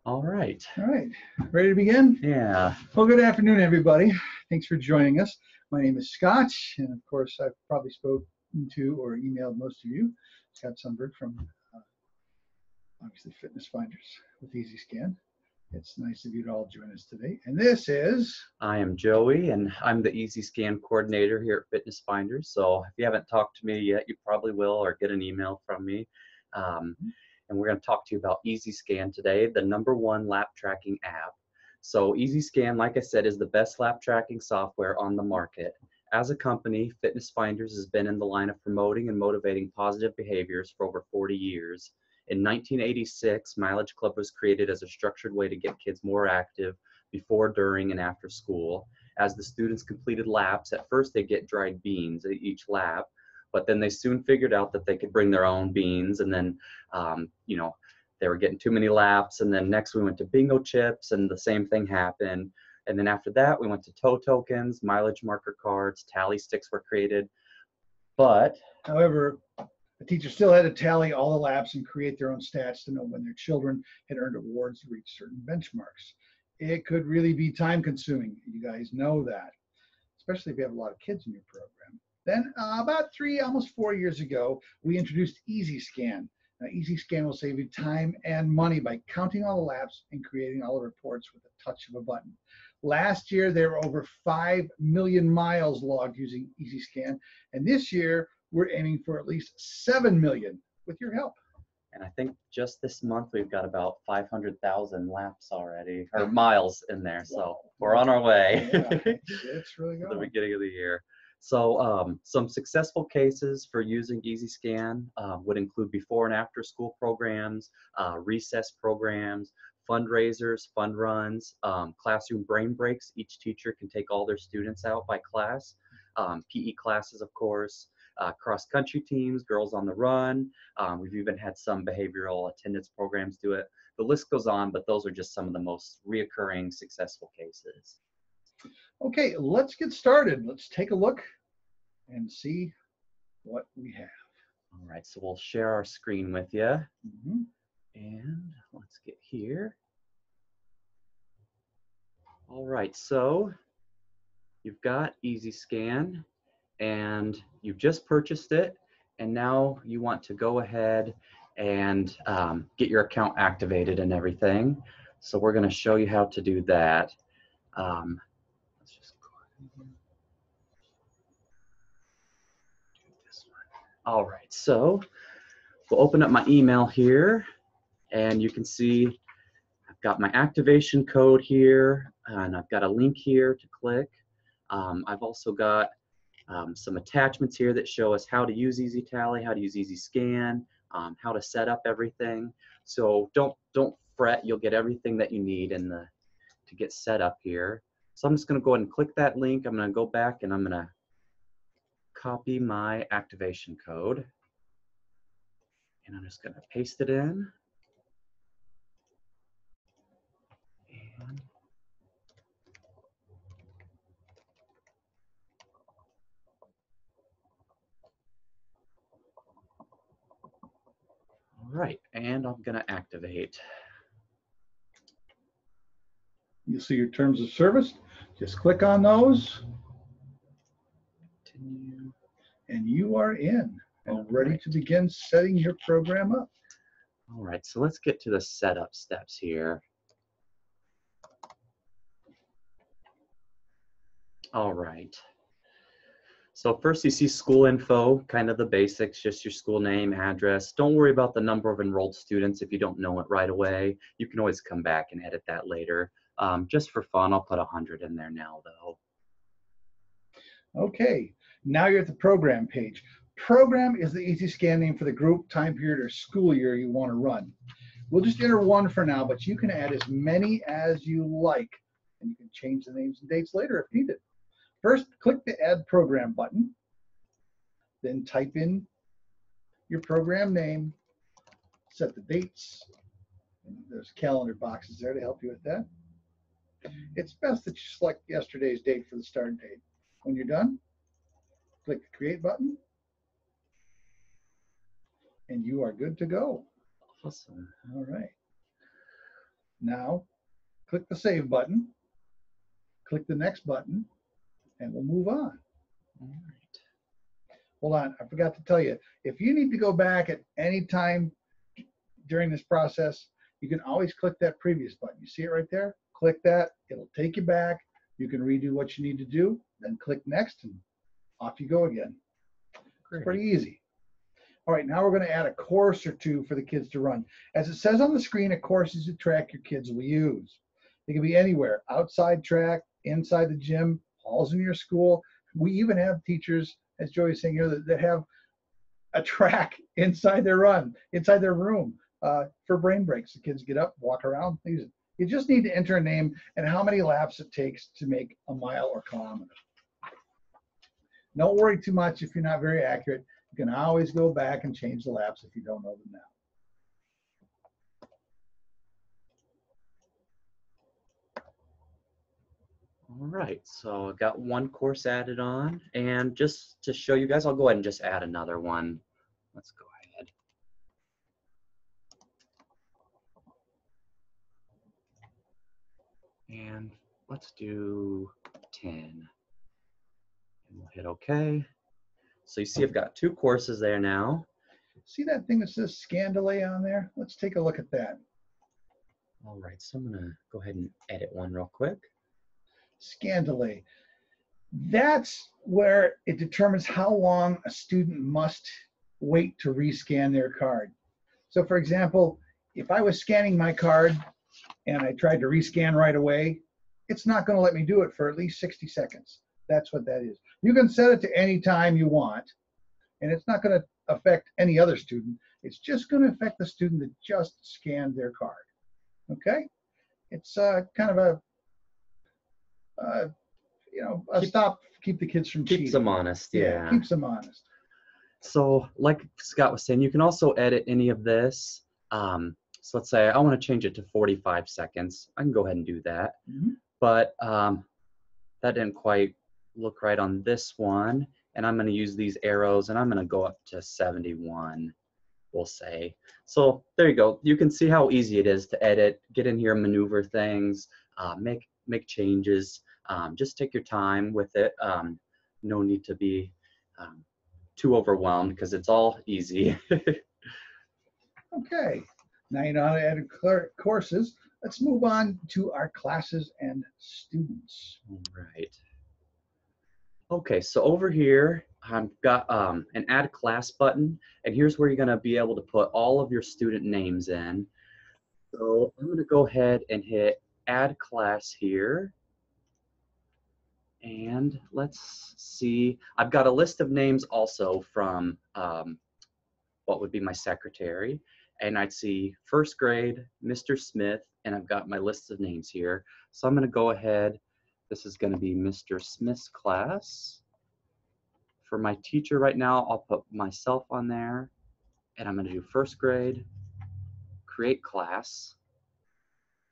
All right. All right, ready to begin? Yeah. Well, good afternoon, everybody. Thanks for joining us. My name is Scott, and of course, I've probably spoken to or emailed most of you. Scott Sundberg from obviously Fitness Finders with EasyScan. It's nice of you to all join us today. And this is I am Joey, and I'm the EasyScan coordinator here at Fitness Finders. So if you haven't talked to me yet, you probably will, or get an email from me. And we're going to talk to you about EasyScan today, the #1 lap tracking app. So EasyScan, like I said, is the best lap tracking software on the market. As a company, Fitness Finders has been in the line of promoting and motivating positive behaviors for over 40 years. In 1986, Mileage Club was created as a structured way to get kids more active before, during, and after school. As the students completed laps, at first they get dried beans at each lap, but then they soon figured out that they could bring their own beans, and then they were getting too many laps, and then next we went to bingo chips, and the same thing happened. And then after that, we went to toe tokens, mileage marker cards, tally sticks were created. But however, the teacher still had to tally all the laps and create their own stats to know when their children had earned awards to reach certain benchmarks. It could really be time consuming. You guys know that, especially if you have a lot of kids in your program. Then about almost 4 years ago, we introduced EasyScan. Now, EasyScan will save you time and money by counting all the laps and creating all the reports with a touch of a button. Last year, there were over 5 million miles logged using EasyScan, and this year, we're aiming for at least 7 million with your help. And I think just this month we've got about 500,000 laps already, or miles in there. So we're on our way. Yeah, it's really good. The beginning of the year. So some successful cases for using EasyScan would include before and after school programs, recess programs, fundraisers, fund runs, classroom brain breaks. Each teacher can take all their students out by class. PE classes, of course. Cross-country teams, girls on the run. We've even had some behavioral attendance programs do it. The list goes on, but those are just some of the most reoccurring successful cases. Okay, let's get started. Let's take a look and see what we have. All right, so we'll share our screen with you. And let's get here. All right, so you've got EasyScan, and you've just purchased it, and now you want to go ahead and get your account activated and everything. So we're going to show you how to do that. Let's just go ahead and do this one. All right, so we'll open up my email here, and you can see I've got my activation code here, and I've got a link here to click. I've also got some attachments here that show us how to use EasyTally, how to use EasyScan, how to set up everything. So don't fret, you'll get everything that you need to get set up here. So I'm just going to go ahead and click that link. I'm going to go back and I'm going to copy my activation code, and I'm just going to paste it in. And all right, and I'm going to activate. You'll see your terms of service. Just click on those. Continue. And you are in and ready to begin setting your program up. All right, so let's get to the setup steps here. All right. So first you see school info, kind of the basics, just your school name, address. Don't worry about the number of enrolled students if you don't know it right away. You can always come back and edit that later. Just for fun, I'll put 100 in there now, though. Okay, now you're at the program page. Program is the EasyScan name for the group, time period, or school year you want to run. We'll just enter one for now, but you can add as many as you like, and you can change the names and dates later if needed. First, click the Add Program button, then type in your program name, set the dates, and there's calendar boxes there to help you with that. It's best that you select yesterday's date for the start date. When you're done, click the Create button, and you are good to go. Awesome. All right. Now, click the save button, click the next button, and we'll move on. All right. Hold on, I forgot to tell you, if you need to go back at any time during this process, you can always click that previous button. You see it right there? Click that, it'll take you back. You can redo what you need to do, then click next, and off you go again. It's pretty easy. All right, now we're going to add a course or two for the kids to run. As it says on the screen, a course is a track your kids will use. It can be anywhere, outside track, inside the gym, halls in your school. We even have teachers, as Joey is saying here, that have a track inside their run, inside their room for brain breaks. The kids get up, walk around, use it. You just need to enter a name and how many laps it takes to make a mile or kilometer. Don't worry too much if you're not very accurate. You can always go back and change the laps if you don't know them now. All right, so I got one course added on, and just to show you guys, I'll go ahead and just add another one. Let's go ahead. And let's do 10. And we'll hit OK. So you see I've got two courses there now. See that thing that says scan delay on there? Let's take a look at that. All right, so I'm gonna go ahead and edit one real quick. Scan delay. That's where it determines how long a student must wait to rescan their card. So for example, if I was scanning my card and I tried to rescan right away, it's not going to let me do it for at least 60 seconds. That's what that is. You can set it to any time you want, and it's not going to affect any other student. It's just going to affect the student that just scanned their card. Okay? It's kind of a stop, keep the kids from cheating. Keeps them honest, yeah. Keeps them honest. So like Scott was saying, you can also edit any of this. So let's say I want to change it to 45 seconds. I can go ahead and do that. Mm-hmm. But that didn't quite look right on this one. And I'm going to use these arrows, and I'm going to go up to 71, we'll say. So there you go. You can see how easy it is to edit, get in here, maneuver things, make changes. Just take your time with it. No need to be too overwhelmed because it's all easy. Okay, now you know how to edit courses. Let's move on to our classes and students. All right. Okay, so over here I've got an add class button, and here's where you're going to be able to put all of your student names in. So I'm going to go ahead and hit add class here. And let's see, I've got a list of names also from what would be my secretary. And I'd see first grade, Mr. Smith, and I've got my list of names here. So I'm going to go ahead. This is going to be Mr. Smith's class. For my teacher right now, I'll put myself on there. And I'm going to do first grade, create class.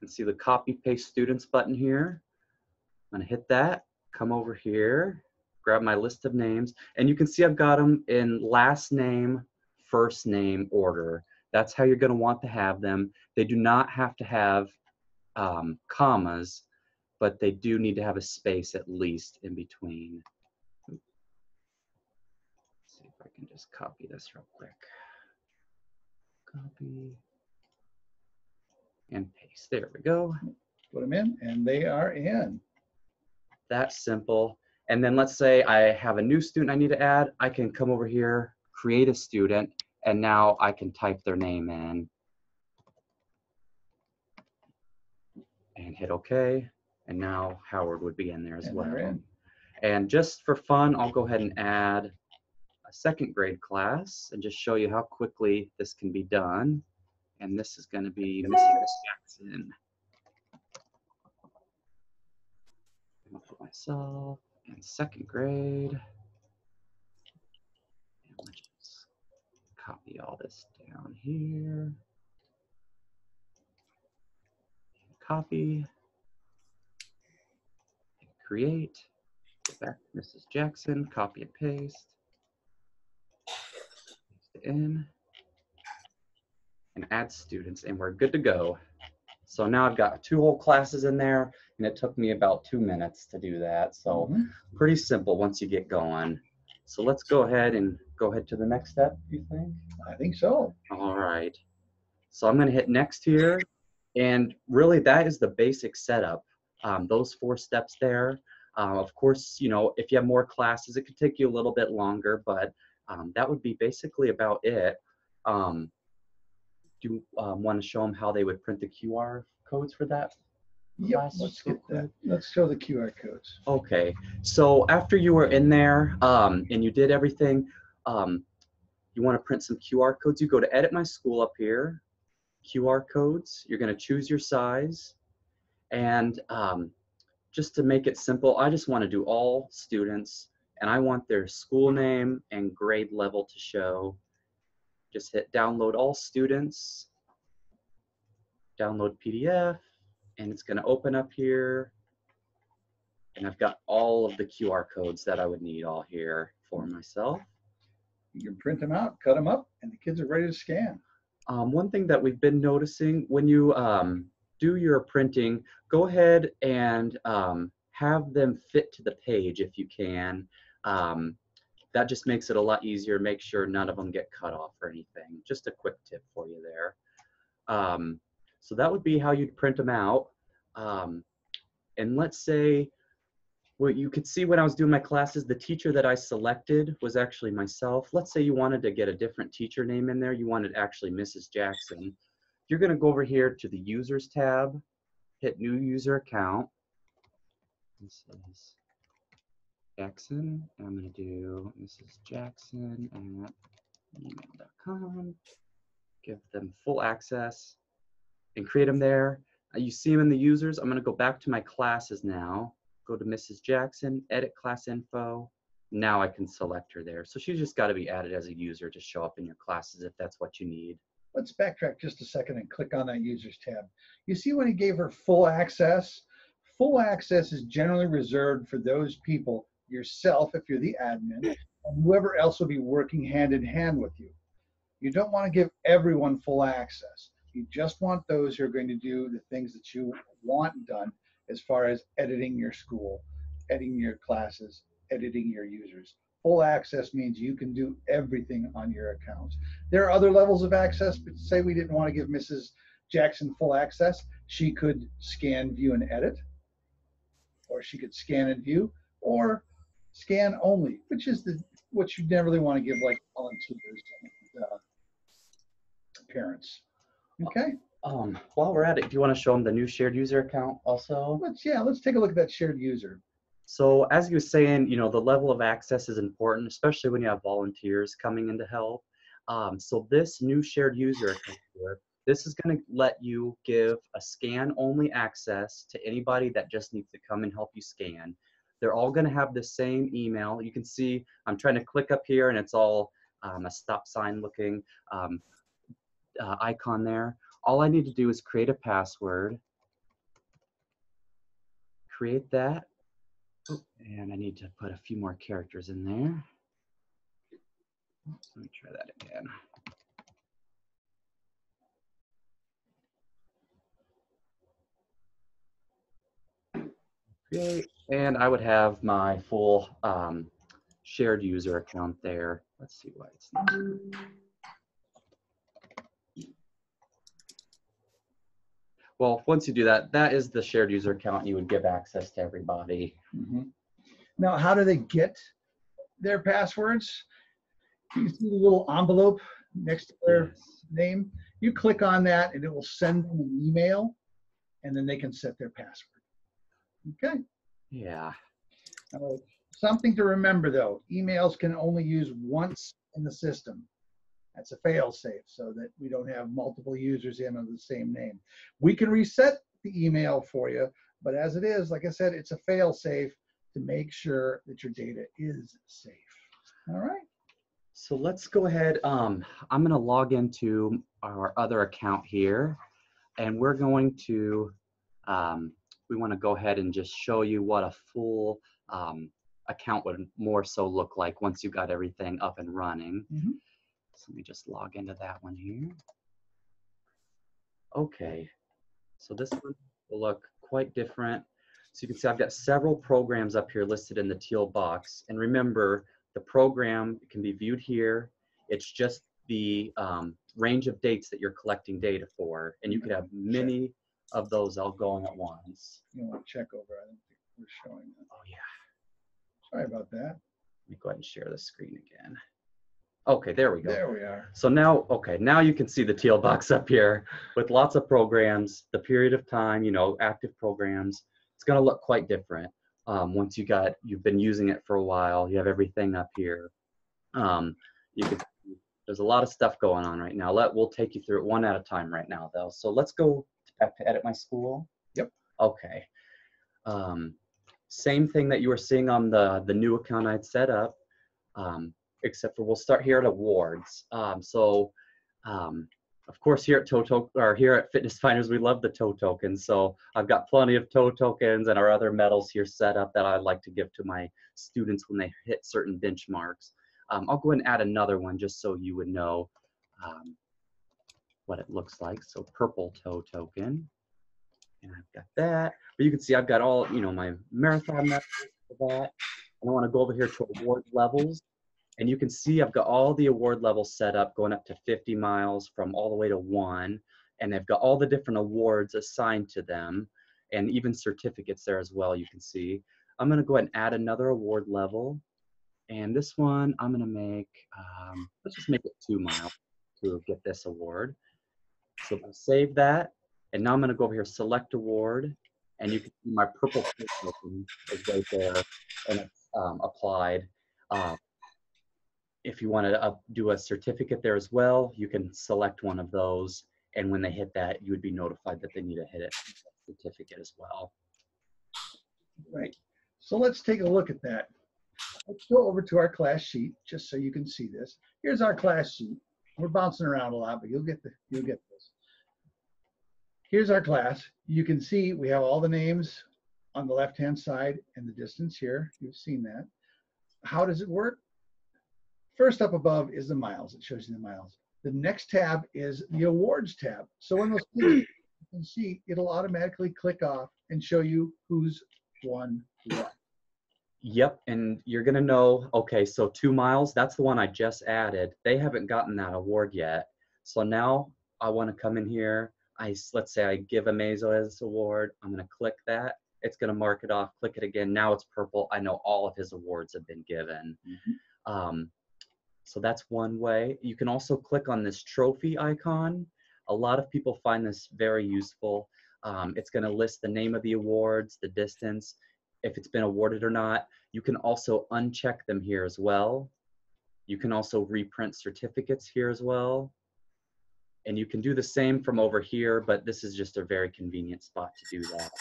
And see the copy paste students button here. I'm going to hit that. Come over here, grab my list of names, and you can see I've got them in last name, first name order. That's how you're going to want to have them. They do not have to have commas, but they do need to have a space at least in between. Let's see if I can just copy this real quick. Copy and paste. There we go. Put them in, and they are in. That simple. And then let's say I have a new student I need to add. I can come over here, create a student, and now I can type their name in and hit OK. And now Howard would be in there as well. And just for fun, I'll go ahead and add a second grade class and just show you how quickly this can be done. And this is going to be Mrs. Jackson. I'll put myself in second grade. And we'll just copy all this down here. Copy. Create. Go back to Mrs. Jackson. Copy and paste. Paste it in. And add students, and we're good to go. So now I've got 2 whole classes in there, and it took me about 2 minutes to do that. So pretty simple once you get going. So let's go ahead to the next step, you think? I think so. All right. So I'm going to hit next here. And really that is the basic setup. Those 4 steps there. Of course, you know, if you have more classes, it could take you a little bit longer, but that would be basically about it. Do you want to show them how they would print the QR codes for that? Yep, let's get that. Let's show the QR codes. Okay, so after you were in there and you did everything, you want to print some QR codes, you go to Edit My School up here, QR codes, you're going to choose your size, and just to make it simple, I just want to do all students, and I want their school name and grade level to show. Just hit download all students, download PDF, and it's going to open up here. And I've got all of the QR codes that I would need all here for myself. You can print them out, cut them up, and the kids are ready to scan. One thing that we've been noticing when you do your printing, go ahead and have them fit to the page if you can. That just makes it a lot easier. Make sure none of them get cut off or anything. Just a quick tip for you there. So that would be how you'd print them out. And let's say, what you could see when I was doing my classes, the teacher that I selected was actually myself. Let's say you wanted to get a different teacher name in there. You wanted actually Mrs. Jackson. You're going to go over here to the Users tab, hit New User Account. This is Jackson. And I'm going to do Mrs. Jackson at email.com. Give them full access and create them there. You see them in the users. I'm going to go back to my classes now. Go to Mrs. Jackson, edit class info. Now I can select her there. So she's just got to be added as a user to show up in your classes if that's what you need. Let's backtrack just a second and click on that users tab. You see when he gave her full access? Full access is generally reserved for those people, yourself if you're the admin, and whoever else will be working hand in hand with you. You don't want to give everyone full access. You just want those who are going to do the things that you want done as far as editing your school, editing your classes, editing your users. Full access means you can do everything on your accounts. There are other levels of access, but say we didn't want to give Mrs. Jackson full access, she could scan, view, and edit, or she could scan and view, or scan only, which is what you never really want to give like volunteers, parents. Okay. While we're at it, do you want to show them the new shared user account also? Let's take a look at that shared user. So as you were saying, you know, the level of access is important, especially when you have volunteers coming in to help. So this new shared user account here, this is going to let you give a scan only access to anybody that just needs to come and help you scan. They're all going to have the same email. You can see I'm trying to click up here and it's all a stop sign looking icon there. All I need to do is create a password, create that, and I need to put a few more characters in there. Let me try that again. Create, and I would have my full shared user account there. Let's see why it's not. Well, once you do that, that is the shared user account. You would give access to everybody. Mm-hmm. Now, how do they get their passwords? You see the little envelope next to their name. You click on that and it will send them an email and then they can set their password. Okay. Yeah. Something to remember though, emails can only use once in the system. That's a fail-safe so that we don't have multiple users in of the same name. We can reset the email for you, but as it is, like I said, it's a fail-safe to make sure that your data is safe. All right. So let's go ahead. I'm going to log into our other account here, and we're going to, we want to go ahead and just show you what a full account would more so look like once you got everything up and running. Mm-hmm. So let me just log into that one here. Okay, So this one will look quite different. So you can see I've got several programs up here listed in the teal box. And remember, the program can be viewed here. It's just the range of dates that you're collecting data for. And you could have many of those all going at once. You want to check over? I don't think we're showing that. Oh, yeah. Sorry about that. Let me go ahead and share the screen again. Okay, there we go. There we are. So now, okay, now you can see the teal box up here with lots of programs, the period of time, you know, active programs. It's going to look quite different once you've been using it for a while. You have everything up here. There's a lot of stuff going on right now. We'll take you through it one at a time right now, though. So let's go back to Edit My School. Yep. Okay. Same thing that you were seeing on the new account I'd set up, except for we'll start here at awards. Of course, here at Fitness Finders, we love the TOE tokens. So I've got plenty of TOE tokens and our other medals here set up that I'd like to give to my students when they hit certain benchmarks. I'll go ahead and add another one just so you would know what it looks like. So purple TOE token, and I've got that. But you can see I've got all, you know, my marathon medals for that. And I want to go over here to award levels. And you can see I've got all the award levels set up going up to 50 miles from all the way to 1. And they've got all the different awards assigned to them and even certificates there as well, you can see. I'm going to go ahead and add another award level. And this one I'm going to make, let's just make it 2 miles to get this award. So I'll save that. And now I'm going to go over here, select award. And you can see my purple token is right there and it's applied. If you want to do a certificate there as well, you can select one of those. And when they hit that, you would be notified that they need to hit a certificate as well. Right. So let's take a look at that. Let's go over to our class sheet just so you can see this. Here's our class sheet. We're bouncing around a lot, but you'll get this. Here's our class. You can see we have all the names on the left-hand side and the distance here. You've seen that. How does it work? First up above is the miles. It shows you the miles. The next tab is the awards tab. So when those things you can see, it'll automatically click off and show you who's won what. Yep, and you're gonna know, okay, so 2 miles, that's the one I just added. They haven't gotten that award yet. So now I wanna come in here. Let's say I give Amazo his award. I'm gonna click that. It's gonna mark it off, click it again. Now it's purple. I know all of his awards have been given. Mm-hmm. So that's one way. You can also click on this trophy icon. A lot of people find this very useful. It's going to list the name of the awards, the distance, if it's been awarded or not. You can also uncheck them here as well. You can also reprint certificates here as well. And you can do the same from over here, but this is just a very convenient spot to do that.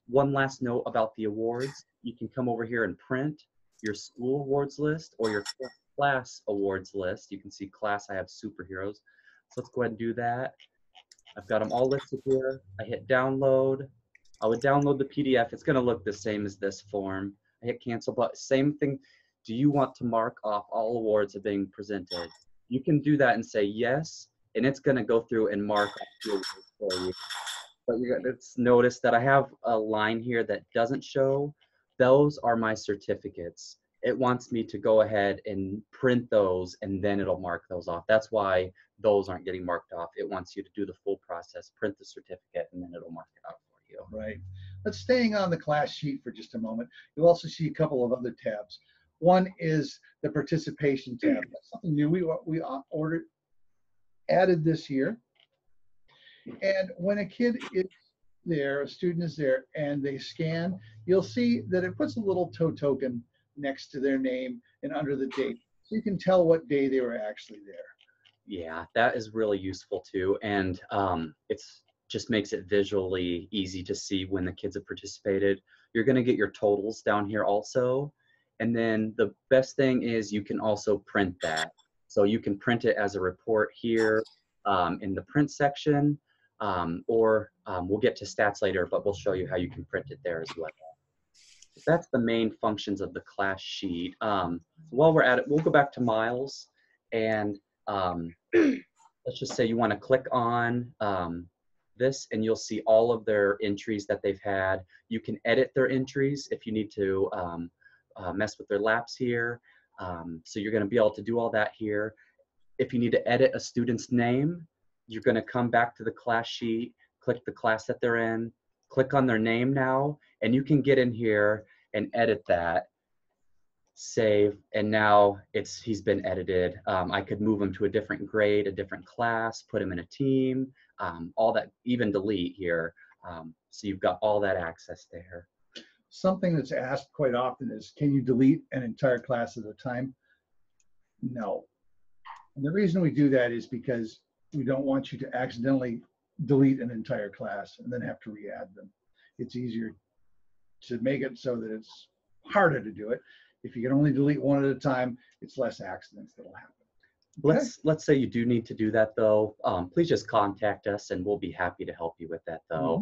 One last note about the awards. You can come over here and print your school awards list or your class awards list. You can see class, I have superheroes. So let's go ahead and do that. I've got them all listed here. I hit download. I would download the PDF. It's going to look the same as this form. I hit cancel, but same thing. Do you want to mark off all awards that are being presented? You can do that and say yes, and it's going to go through and mark off the awards for you. But let's notice that I have a line here that doesn't show. Those are my certificates. It wants me to go ahead and print those, and then it'll mark those off. That's why those aren't getting marked off. It wants you to do the full process, print the certificate, and then it'll mark it out for you. Right. Let's staying on the class sheet for just a moment. You'll also see a couple of other tabs. One is the participation tab. That's something new we added this year. And when a kid is there, a student is there, and they scan, you'll see that it puts a little TOE token next to their name and under the date. So you can tell what day they were actually there. Yeah, that is really useful too. And it's just makes it visually easy to see when the kids have participated. You're going to get your totals down here also. And then the best thing is you can also print that. So you can print it as a report here in the print section, or we'll get to stats later, but we'll show you how you can print it there as well. That's the main functions of the class sheet. While we're at it, we'll go back to miles, and let's just say you want to click on this and you'll see all of their entries that they've had. You can edit their entries if you need to mess with their laps here. So you're going to be able to do all that here. If you need to edit a student's name, you're going to come back to the class sheet, click the class that they're in, click on their name now, and you can get in here and edit that, save, and now he's been edited. I could move him to a different grade, a different class, put him in a team, all that, even delete here. So you've got all that access there. Something that's asked quite often is, can you delete an entire class at a time? No. And the reason we do that is because we don't want you to accidentally delete an entire class and then have to re-add them. It's easier to make it so that it's harder to do it. If you can only delete one at a time, it's less accidents that'll happen. Okay. Let's say you do need to do that though. Please just contact us and we'll be happy to help you with that though.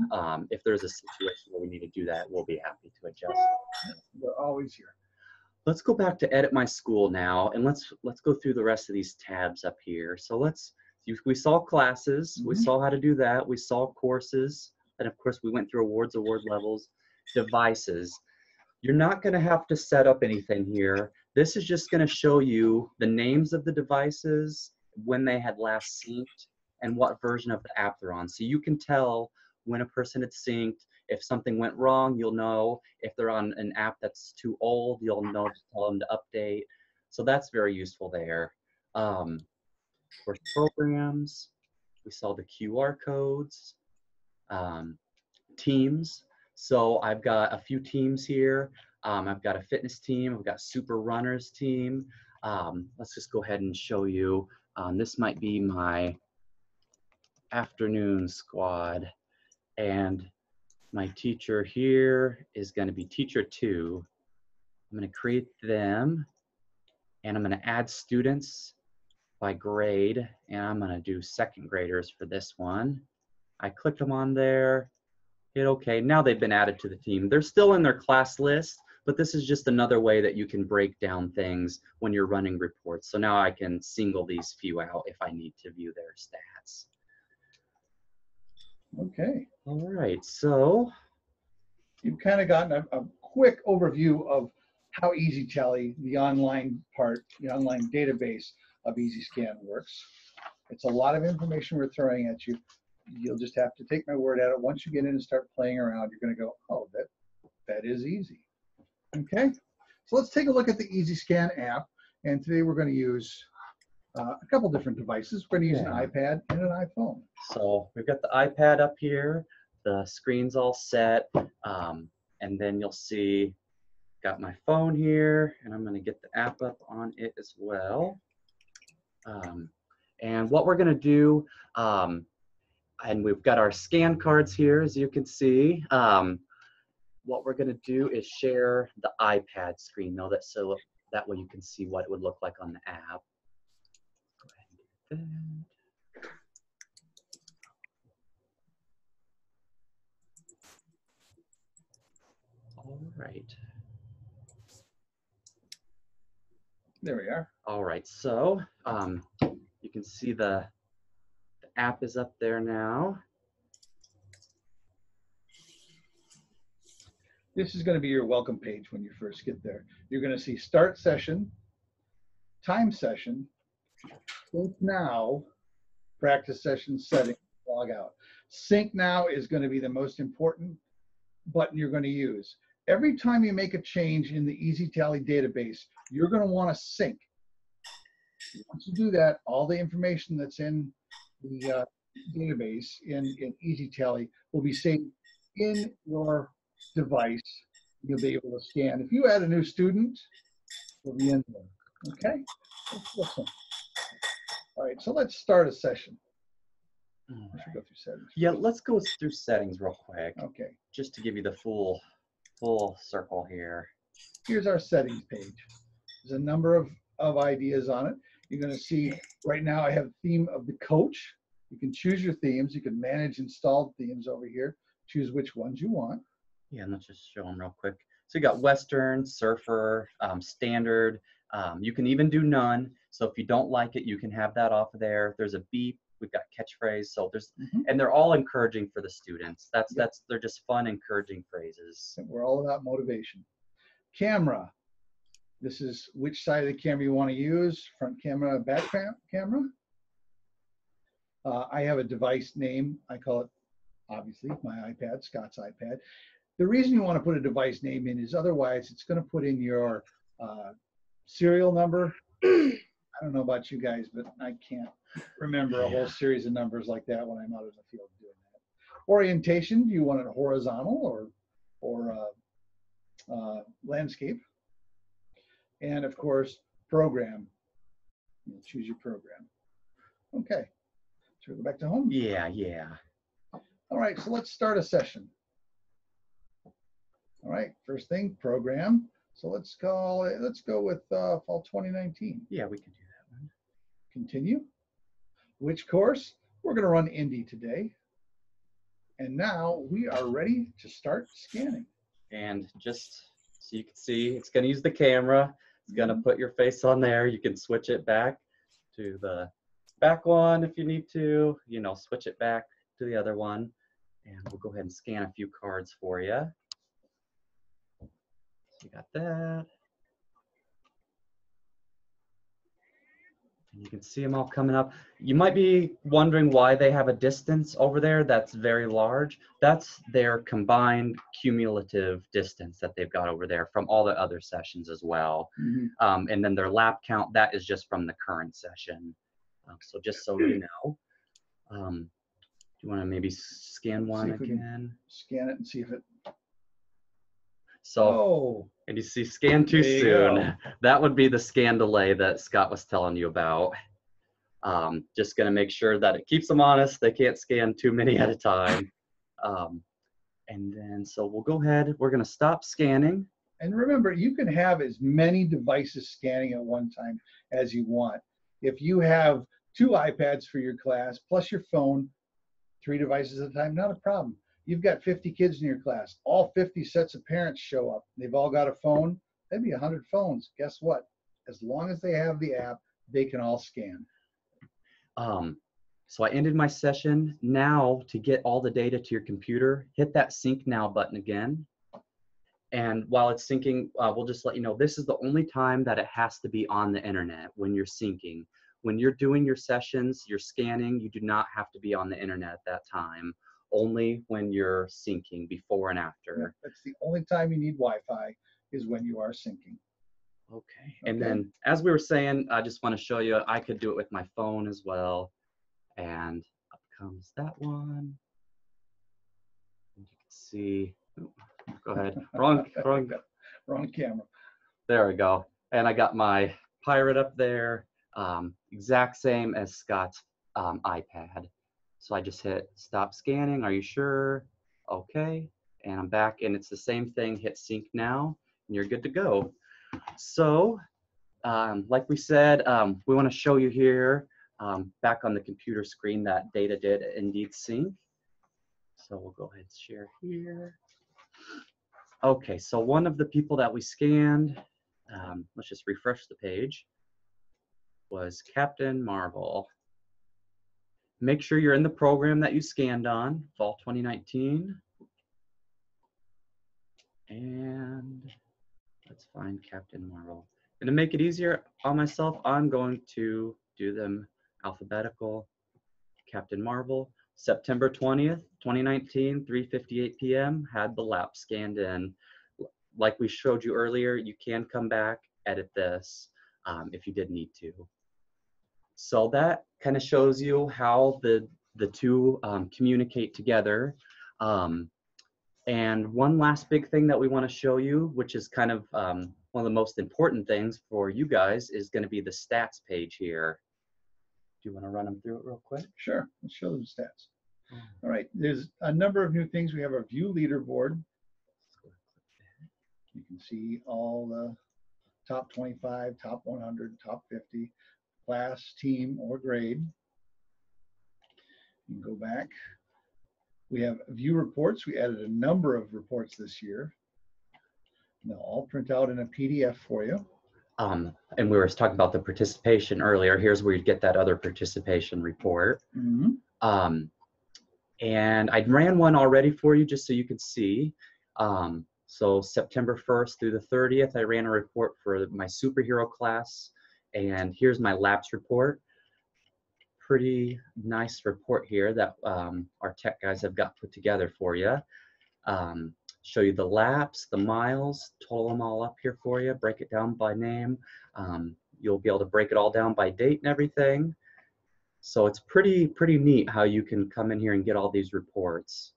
If there's a situation where we need to do that, we'll be happy to adjust. We're always here. Let's go back to Edit My School now, and let's go through the rest of these tabs up here. So we saw classes, we saw how to do that, we saw courses, and of course we went through award levels, devices. You're not going to have to set up anything here. This is just going to show you the names of the devices, when they had last synced, and what version of the app they're on. So you can tell when a person had synced. If something went wrong, you'll know. If they're on an app that's too old, you'll know to tell them to update. So that's very useful there. Course programs, we saw the QR codes, teams. So I've got a few teams here. I've got a fitness team, I've got super runners team. Let's just go ahead and show you. This might be my afternoon squad. And my teacher here is going to be teacher 2. I'm going to create them, and I'm going to add students by grade, and I'm going to do second graders for this one. I click them on there, hit OK. Now they've been added to the team. They're still in their class list, but this is just another way that you can break down things when you're running reports. So now I can single these few out if I need to view their stats. Okay. All right, so you've kind of gotten a quick overview of how EasyTally, the online part, the online database of EasyScan works. It's a lot of information we're throwing at you. You'll just have to take my word at it. Once you get in and start playing around, you're going to go, oh, that is easy. Okay, so let's take a look at the EasyScan app. And today we're going to use a couple different devices. We're going to use an iPad and an iPhone. So we've got the iPad up here. The screen's all set, and then you'll see got my phone here, and I'm going to get the app up on it as well. And what we're going to do, and we've got our scan cards here, as you can see. What we're going to do is share the iPad screen, though, so that way you can see what it would look like on the app. Go ahead and do that. All right. There we are. All right, so you can see the app is up there now. This is going to be your welcome page when you first get there. You're going to see start session, time session, sync now, practice session setting, log out. Sync now is going to be the most important button you're going to use. Every time you make a change in the EasyTally database, you're going to want to sync. Once you do that, all the information that's in the database in EasyTally will be saved in your device. You'll be able to scan. If you add a new student, it'll be in there. Okay? Let's listen. All right, so let's start a session. I should go through settings. Yeah, let's go through settings real quick. Okay. Just to give you the full circle here. Here's our settings page. There's a number of ideas on it. You're going to see right now I have theme of the coach. You can choose your themes. You can manage installed themes over here. Choose which ones you want. Yeah, and let's just show them real quick. So you got Western, Surfer, Standard. You can even do none. So if you don't like it, you can have that off of there. There's a beep, we've got catchphrase. So there's, Mhm. and they're all encouraging for the students. Yep. They're just fun, encouraging phrases. We're all about motivation. Camera. This is which side of the camera you want to use, front camera, back camera. I have a device name. I call it, obviously, my iPad, Scott's iPad. The reason you want to put a device name in is otherwise it's going to put in your serial number. I don't know about you guys, but I can't remember a whole series of numbers like that when I'm out in the field doing that. Orientation, do you want it horizontal or landscape? And of course, program. You'll choose your program. Okay, so we go back to home. Yeah, yeah. All right, so let's start a session. All right, first thing, program. So let's go with fall 2019. Yeah, we can do that one. Continue. Which course? We're going to run Indy today. And now we are ready to start scanning. And just so you can see, it's going to use the camera. It's going to put your face on there. You can switch it back to the back one if you need to, you know, switch it back to the other one. And we'll go ahead and scan a few cards for you. So you got that. And you can see them all coming up. You might be wondering why they have a distance over there that's very large. That's their combined cumulative distance that they've got over there from all the other sessions as well. Mm-hmm. And then their lap count, that is just from the current session. So just so you know, do you want to maybe scan one again? Scan it and see if it. So, and you see scan too soon. That would be the scan delay that Scott was telling you about. Just going to make sure that it keeps them honest. They can't scan too many at a time. And then, so we'll go ahead. We're going to stop scanning. And remember, you can have as many devices scanning at one time as you want. If you have 2 iPads for your class, plus your phone, 3 devices at a time, not a problem. You've got 50 kids in your class. All 50 sets of parents show up. They've all got a phone. That'd be 100 phones. Guess what? As long as they have the app, they can all scan. So I ended my session. Now, to get all the data to your computer, hit that Sync Now button again. And while it's syncing, we'll just let you know, this is the only time that it has to be on the internet when you're syncing. When you're doing your sessions, you're scanning, you do not have to be on the internet at that time. Only when you're syncing, before and after. That's the only time you need Wi-Fi is when you are syncing. Okay. And then, as we were saying, I just want to show you, I could do it with my phone as well. And up comes that one. And you can see, go ahead, wrong camera. There we go. And I got my Pirate up there, exact same as Scott's iPad. So I just hit stop scanning. Are you sure? Okay. And I'm back, and it's the same thing. Hit sync now, and you're good to go. So, like we said, we want to show you here back on the computer screen that data did indeed sync. So we'll go ahead and share here. Okay, so one of the people that we scanned, let's just refresh the page, was Captain Marvel. Make sure you're in the program that you scanned on, fall 2019. And let's find Captain Marvel. And to make it easier on myself, I'm going to do them alphabetical. Captain Marvel, September 20th, 2019, 3:58 p.m. had the lap scanned in. Like we showed you earlier, you can come back, edit this if you did need to. So that kind of shows you how the two communicate together. And one last big thing that we want to show you, which is kind of one of the most important things for you guys, is going to be the stats page here. Do you want to run them through it real quick? Sure, let's show them stats. All right, there's a number of new things. We have our view leaderboard. You can see all the top 25, top 100, top 50, class, team, or grade. You can go back. We have view reports. We added a number of reports this year. They'll all print out in a PDF for you. And we were talking about the participation earlier. Here's where you get that other participation report. Mm-hmm. And I ran one already for you just so you could see. So September 1st through the 30th, I ran a report for my superhero class. And here's my laps report. Pretty nice report here that our tech guys have got put together for you. Show you the laps, the miles, total them all up here for you, break it down by name. You'll be able to break it all down by date and everything. So it's pretty neat how you can come in here and get all these reports.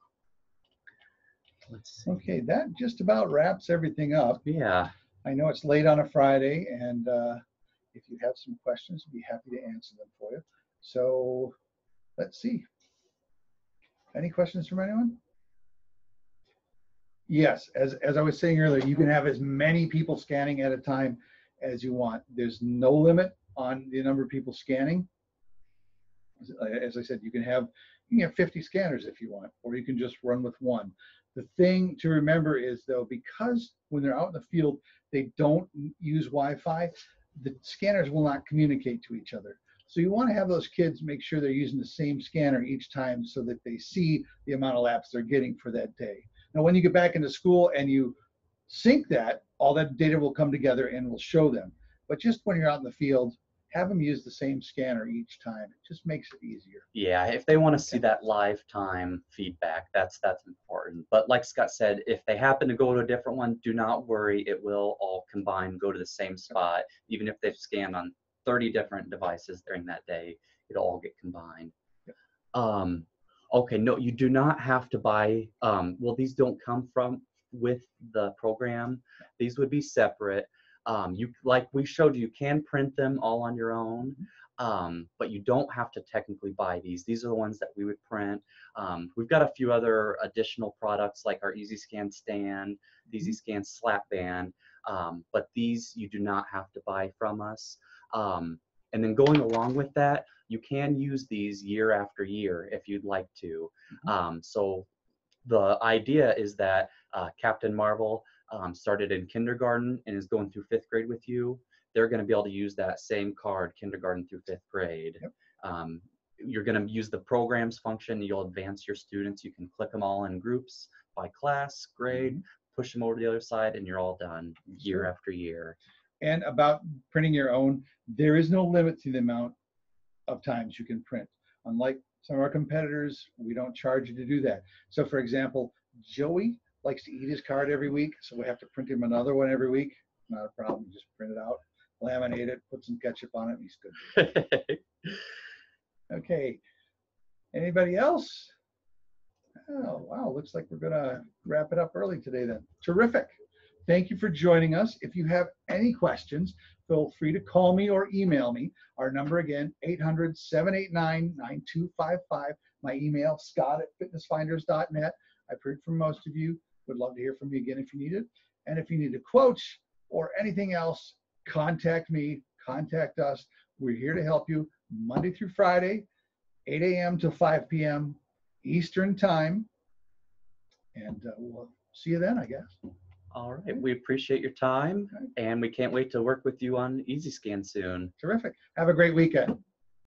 Let's see. Okay, that just about wraps everything up. Yeah. I know it's late on a Friday, and if you have some questions, I'd be happy to answer them for you. So let's see. Any questions from anyone? Yes, as I was saying earlier, you can have as many people scanning at a time as you want. There's no limit on the number of people scanning. As I said, you can have 50 scanners if you want, or you can just run with one. The thing to remember is, though, because when they're out in the field, they don't use Wi-Fi, the scanners will not communicate to each other. So you want to have those kids make sure they're using the same scanner each time so that they see the amount of laps they're getting for that day. Now, when you get back into school and you sync that, all that data will come together and will show them. But just when you're out in the field, have them use the same scanner each time. It just makes it easier. Yeah, if they want to see that live time feedback, that's important. But like Scott said, if they happen to go to a different one, do not worry. It will all combine, go to the same spot. Even if they've scanned on 30 different devices during that day, it'll all get combined. Okay, no, you do not have to buy, well, these don't come with the program. These would be separate. Like we showed you can print them all on your own, but you don't have to technically buy these. These are the ones that we would print. We've got a few other additional products like our EasyScan stand, the EasyScan slap band, but these you do not have to buy from us. And then going along with that, you can use these year after year if you'd like to. So the idea is that Captain Marvel started in kindergarten and is going through 5th grade with you. They're going to be able to use that same card kindergarten through 5th grade. You're going to use the programs function. You'll advance your students. You can click them all in groups by class, grade, push them over to the other side, and you're all done year after year. And about printing your own, there is no limit to the amount of times you can print. Unlike some of our competitors, we don't charge you to do that. So for example, Joey likes to eat his card every week, so we have to print him another one every week. Not a problem, just print it out, laminate it, put some ketchup on it, and he's good. Okay, anybody else? Oh, wow, looks like we're gonna wrap it up early today then. Terrific. Thank you for joining us. If you have any questions, feel free to call me or email me. Our number again, 800-789-9255. My email, scott@fitnessfinders.net. I've heard from most of you. Would love to hear from you again if you need it. And if you need a quote or anything else, contact me, contact us. We're here to help you Monday through Friday, 8 a.m. to 5 p.m. Eastern time. And we'll see you then, I guess. All right, we appreciate your time, and we can't wait to work with you on EasyScan soon. Terrific. Have a great weekend.